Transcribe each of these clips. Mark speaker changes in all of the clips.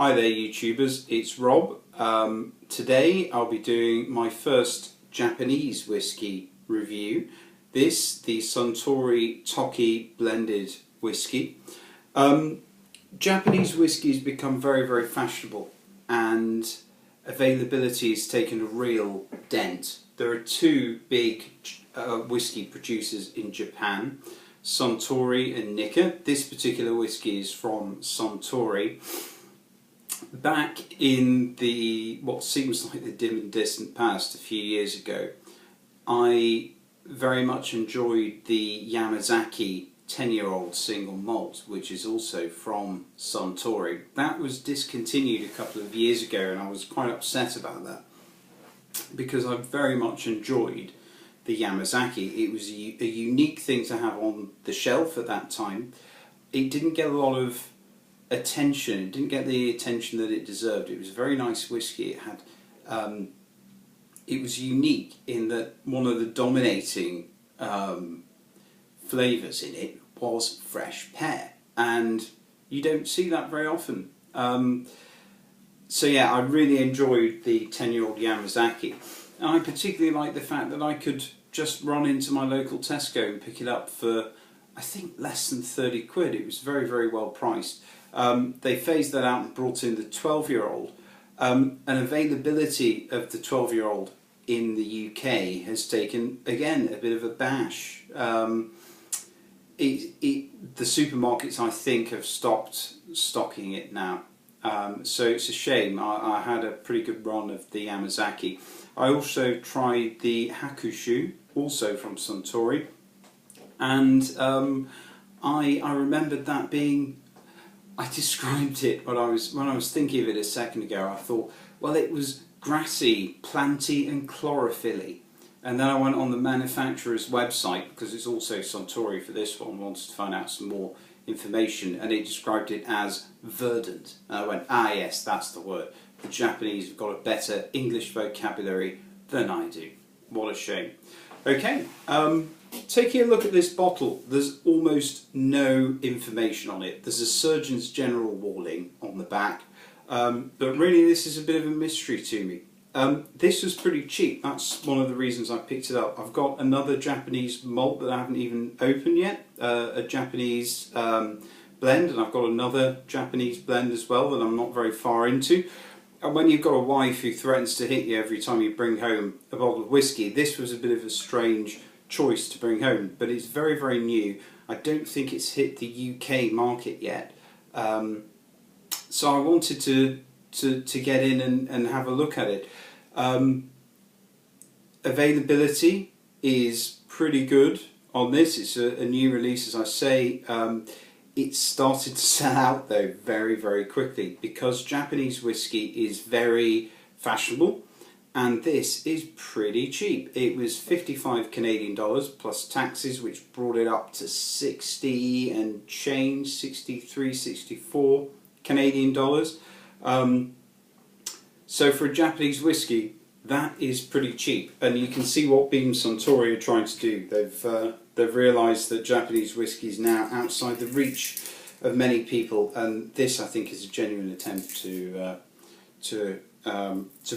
Speaker 1: Hi there YouTubers, it's Rob. Today I'll be doing my first Japanese whiskey review. The Suntory Toki Blended Whisky. Japanese whiskey has become very fashionable and availability has taken a real dent. There are two big whiskey producers in Japan, Suntory and Nikka. This particular whiskey is from Suntory. Back in what seems like the dim and distant past, a few years ago, I very much enjoyed the Yamazaki 10-year-old single malt, which is also from Suntory. That was discontinued a couple of years ago and I was quite upset about that because I very much enjoyed the Yamazaki. It was a unique thing to have on the shelf at that time. It didn't get a lot of attention. It didn't get the attention that it deserved. It was a very nice whiskey. It had, it was unique in that one of the dominating flavours in it was fresh pear, and you don't see that very often. So yeah, I really enjoyed the 10-year-old Yamazaki, and I particularly like the fact that I could just run into my local Tesco and pick it up for, I think, less than 30 quid. It was very well priced. They phased that out and brought in the 12-year-old. And availability of the 12-year-old in the UK has taken, again, a bit of a bash. The supermarkets, I think, have stopped stocking it now. So it's a shame. I had a pretty good run of the Yamazaki. I also tried the Hakushu, also from Suntory. And I remembered that being, I described it when I was thinking of it a second ago. I thought, well, it was grassy, planty and chlorophyll-y. And then I went on the manufacturer's website, because it's also Suntory for this one, wanted to find out some more information, and it described it as verdant. And I went, ah yes, that's the word. The Japanese have got a better English vocabulary than I do. What a shame. Okay, taking a look at this bottle, there's almost no information on it. There's a Surgeon's General warning on the back, but really this is a bit of a mystery to me. This was pretty cheap. That's one of the reasons I picked it up. I've got another Japanese malt that I haven't even opened yet, a Japanese blend, and I've got another Japanese blend as well that I'm not very far into. And when you've got a wife who threatens to hit you every time you bring home a bottle of whiskey, this was a bit of a strange choice to bring home, but it's very new. I don't think it's hit the UK market yet, so I wanted to get in and have a look at it. Availability is pretty good on this. It's a new release, as I say. It started to sell out though very quickly because Japanese whiskey is very fashionable. And this is pretty cheap. It was 55 Canadian dollars plus taxes, which brought it up to 60 and change, 63, 64 Canadian dollars. So for a Japanese whiskey, that is pretty cheap. And you can see what Beam Suntory are trying to do. They've realised that Japanese whiskey is now outside the reach of many people, and this, I think, is a genuine attempt to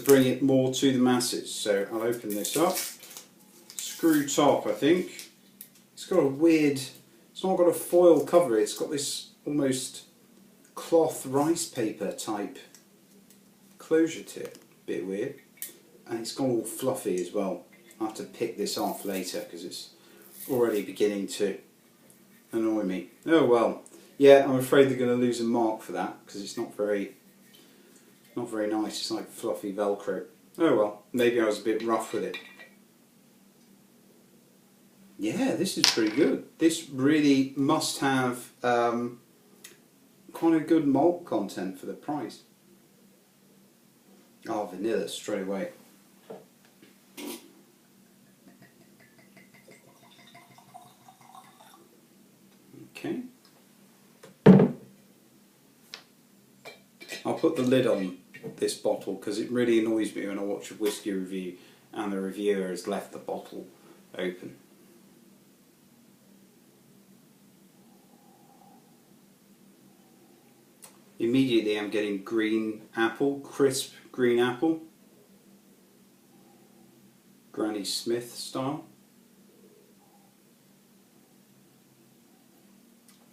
Speaker 1: bring it more to the masses. So I'll open this up. Screw top, I think. It's got a weird, it's not got a foil cover, it's got this almost cloth rice paper type closure to it. Bit weird. And it's gone all fluffy as well. I'll have to pick this off later because it's already beginning to annoy me. Oh well. Yeah, I'm afraid they're going to lose a mark for that because it's not very nice. It's like fluffy Velcro. Oh well, maybe I was a bit rough with it. Yeah, this is pretty good. This really must have quite a good malt content for the price. Oh, vanilla straight away. Okay. I'll put the lid on this bottle because it really annoys me when I watch a whiskey review and the reviewer has left the bottle open. immediately I'm getting green apple, crisp green apple, Granny Smith style.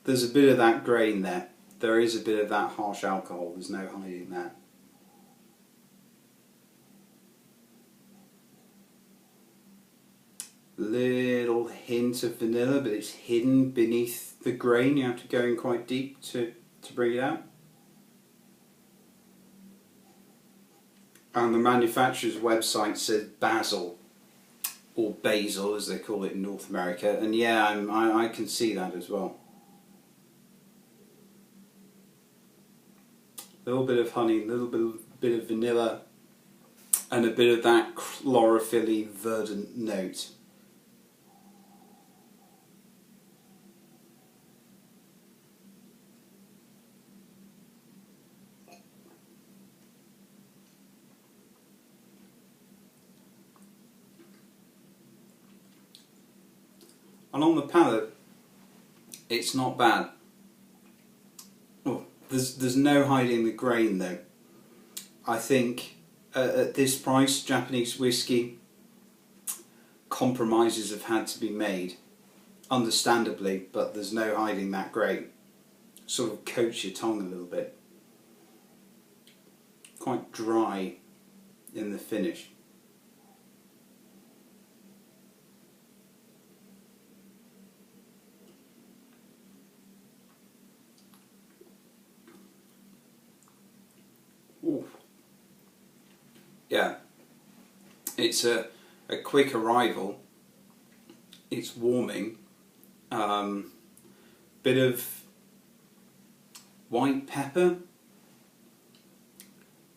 Speaker 1: There's a bit of that grain there. There is a bit of that harsh alcohol, there's no hiding that. Little hint of vanilla, but it's hidden beneath the grain. You have to go in quite deep to bring it out. And the manufacturer's website says basil, or basil as they call it in North America, and yeah, I can see that as well. A little bit of honey, a little bit of vanilla, and a bit of that chlorophyll-y verdant note. And on the palate, it's not bad. Oh, there's no hiding the grain though. I think at this price, Japanese whiskey, compromises have had to be made, understandably, but there's no hiding that grain. Sort of coats your tongue a little bit. Quite dry in the finish. Ooh. Yeah, it's a quick arrival. It's warming. Bit of white pepper.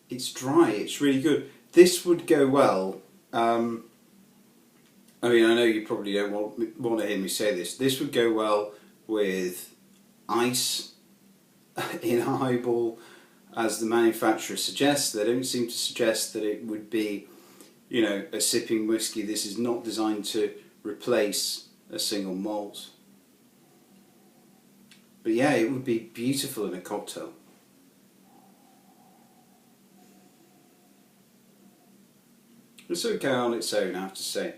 Speaker 1: It's dry. It's really good. This would go well. I mean, I know you probably don't want to hear me say this. This would go well with ice in a highball. As the manufacturer suggests, they don't seem to suggest that it would be, you know, a sipping whiskey. This is not designed to replace a single malt. But yeah, it would be beautiful in a cocktail. It's okay on its own, I have to say.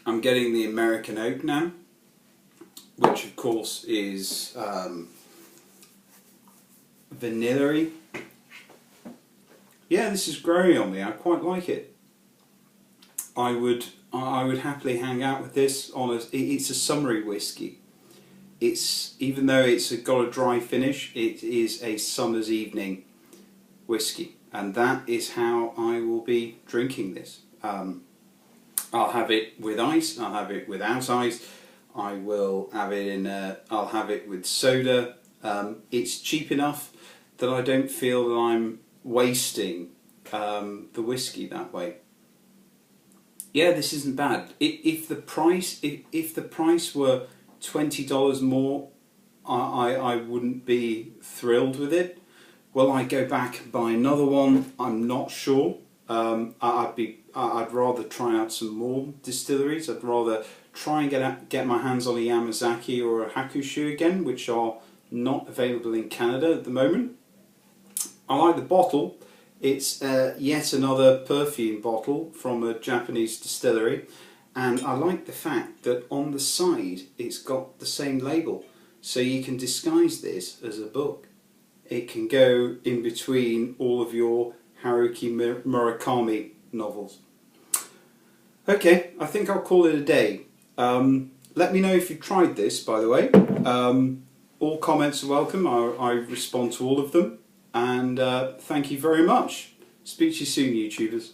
Speaker 1: I'm getting the American oak now, which of course is vanilla-y. Yeah, this is growing on me. I quite like it. I would happily hang out with this on it's a summery whiskey. It's, even though it's got a dry finish, it is a summer's evening whiskey, and that is how I will be drinking this. I'll have it with ice, I'll have it without ice, I will have it in I'll have it with soda. It's cheap enough that I don't feel that I'm wasting the whiskey that way. Yeah, this isn't bad. If the price were $20 more, I wouldn't be thrilled with it. Will I go back and buy another one? I'm not sure. I'd rather try out some more distilleries. I'd rather try and get my hands on a Yamazaki or a Hakushu again, which are not available in Canada at the moment. I like the bottle. It's yet another perfume bottle from a Japanese distillery, and I like the fact that on the side it's got the same label, so you can disguise this as a book. It can go in between all of your Haruki Murakami novels. Okay, I think I'll call it a day. Let me know if you've tried this, by the way. All comments are welcome. I respond to all of them. And thank you very much. Speak to you soon, YouTubers.